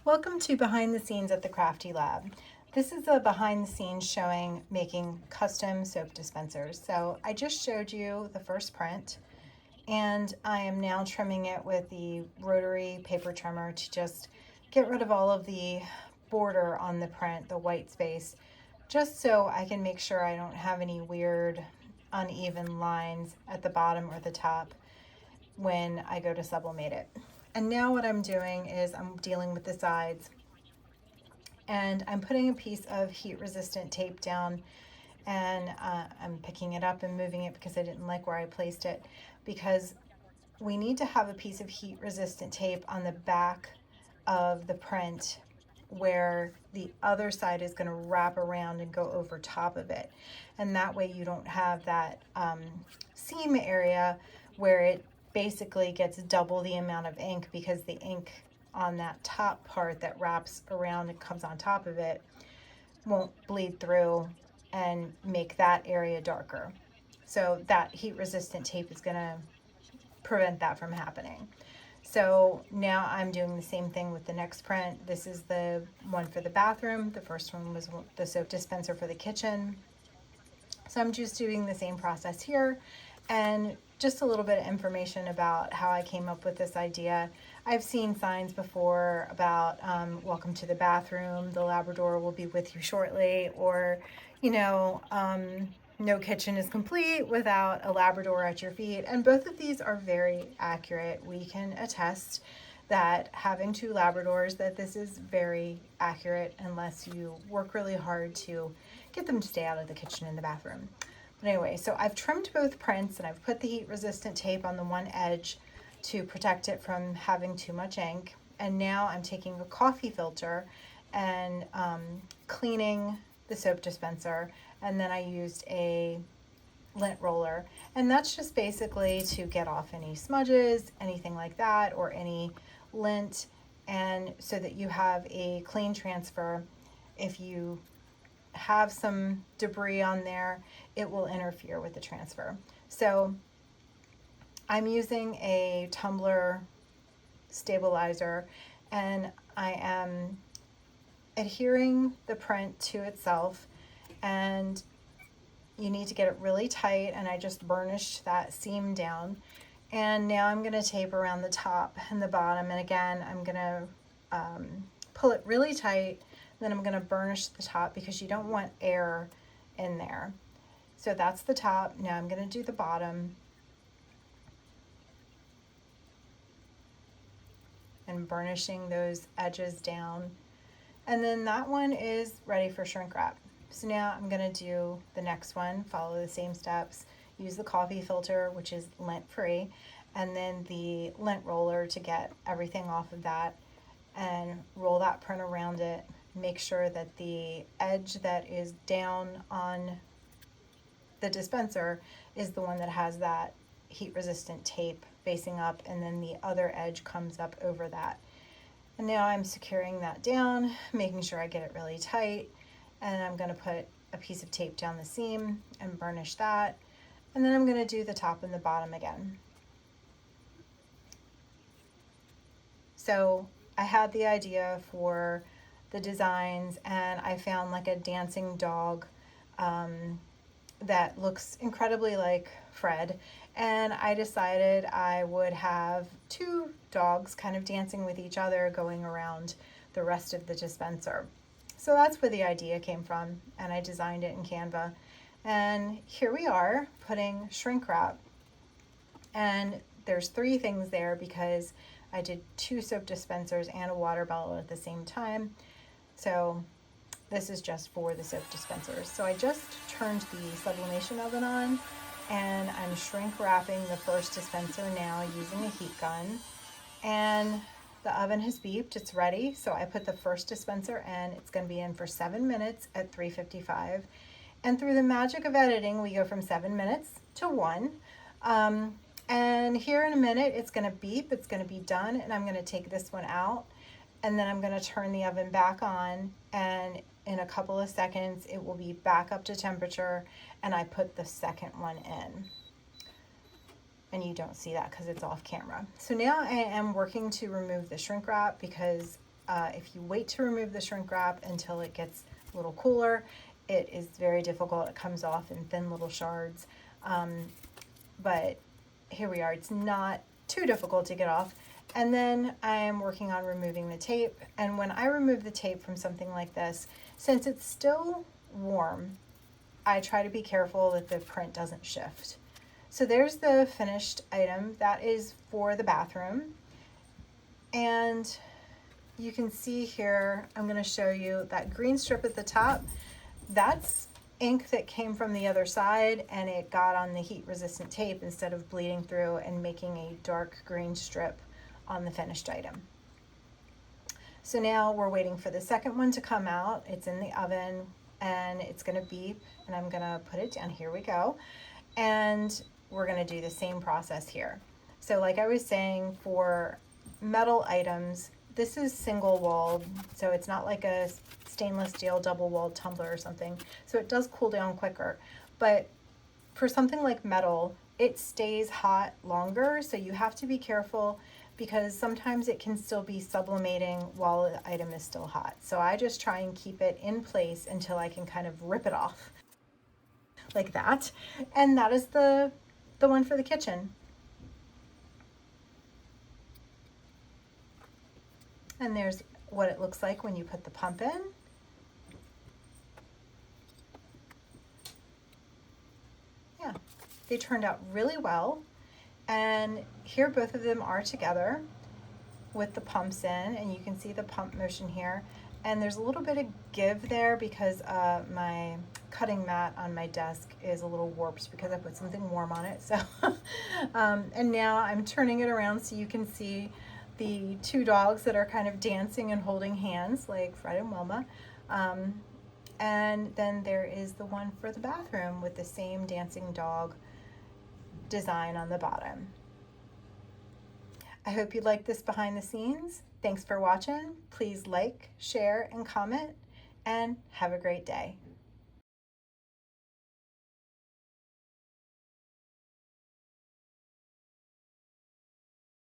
Welcome to Behind the Scenes at the Crafty Lab. This is a behind the scenes showing making custom soap dispensers. So I just showed you the first print and I am now trimming it with the rotary paper trimmer to just get rid of all of the border on the print, the white space, just so I can make sure I don't have any weird uneven lines at the bottom or the top when I go to sublimate it. And now what I'm doing is I'm dealing with the sides and I'm putting a piece of heat resistant tape down and I'm picking it up and moving it because I didn't like where I placed it, because we need to have a piece of heat resistant tape on the back of the print where the other side is going to wrap around and go over top of it, and that way you don't have that seam area where it basically gets double the amount of ink, because the ink on that top part that wraps around and comes on top of it won't bleed through and make that area darker. So that heat resistant tape is going to prevent that from happening. So now I'm doing the same thing with the next print. This is the one for the bathroom. The first one was the soap dispenser for the kitchen. So I'm just doing the same process here, and just a little bit of information about how I came up with this idea. I've seen signs before about welcome to the bathroom, the Labrador will be with you shortly, or, no kitchen is complete without a Labrador at your feet. And both of these are very accurate. We can attest that having two Labradors, that this is very accurate unless you work really hard to get them to stay out of the kitchen and the bathroom. But anyway, so I've trimmed both prints and I've put the heat resistant tape on the one edge to protect it from having too much ink. And now I'm taking a coffee filter and cleaning the soap dispenser, and then I used a lint roller, and that's just basically to get off any smudges, anything like that, or any lint, and so that you have a clean transfer. If you have some debris on there, it will interfere with the transfer. So I'm using a tumbler stabilizer, and I am adhering the print to itself, and you need to get it really tight, and I just burnished that seam down. And now I'm going to tape around the top and the bottom, and again I'm going to pull it really tight. Then I'm going to burnish the top because you don't want air in there. So that's the top. Now I'm going to do the bottom and burnishing those edges down. And then that one is ready for shrink wrap. So now I'm going to do the next one, follow the same steps, use the coffee filter, which is lint free, and then the lint roller to get everything off of that, and roll that print around it. Make sure that the edge that is down on the dispenser is the one that has that heat resistant tape facing up, and then the other edge comes up over that. And now I'm securing that down, making sure I get it really tight, and I'm going to put a piece of tape down the seam and burnish that, and then I'm going to do the top and the bottom again. So I had the idea for the designs, and I found like a dancing dog that looks incredibly like Fred, and I decided I would have two dogs kind of dancing with each other going around the rest of the dispenser. So that's where the idea came from, and I designed it in Canva. And here we are putting shrink wrap, and there's three things there because I did two soap dispensers and a water bottle at the same time. So this is just for the soap dispensers. So I just turned the sublimation oven on, and I'm shrink wrapping the first dispenser now using a heat gun. And the oven has beeped, it's ready. So I put the first dispenser in. It's going to be in for 7 minutes at 355. And through the magic of editing, we go from 7 minutes to 1. And here in a minute, it's going to beep, it's going to be done, and I'm going to take this one out, and then I'm going to turn the oven back on, and in a couple of seconds, it will be back up to temperature, and I put the second one in. And you don't see that because it's off camera. So now I am working to remove the shrink wrap because if you wait to remove the shrink wrap until it gets a little cooler, it is very difficult. It comes off in thin little shards. But here we are. It's not too difficult to get off. And then I'm working on removing the tape. And when I remove the tape from something like this, since it's still warm, I try to be careful that the print doesn't shift. So there's the finished item. That is for the bathroom. And you can see here, I'm going to show you that green strip at the top. That's ink that came from the other side, and it got on the heat resistant tape instead of bleeding through and making a dark green strip on the finished item. So now we're waiting for the second one to come out. It's in the oven and it's going to beep, and I'm going to put it down. Here we go. And we're going to do the same process here. So like I was saying, for metal items, this is single walled, so it's not like a stainless steel double walled tumbler or something. So it does cool down quicker. But for something like metal, it stays hot longer, so you have to be careful because sometimes it can still be sublimating while the item is still hot. So I just try and keep it in place until I can kind of rip it off like that. And that is the one for the kitchen. And there's what it looks like when you put the pump in. Yeah, they turned out really well. And here both of them are together with the pumps in, and you can see the pump motion here. And there's a little bit of give there because my cutting mat on my desk is a little warped because I put something warm on it. So, and now I'm turning it around so you can see the two dogs that are kind of dancing and holding hands like Fred and Wilma. And then there is the one for the bathroom with the same dancing dog design on the bottom. I hope you liked this behind the scenes. Thanks for watching. Please like, share, and comment, and have a great day.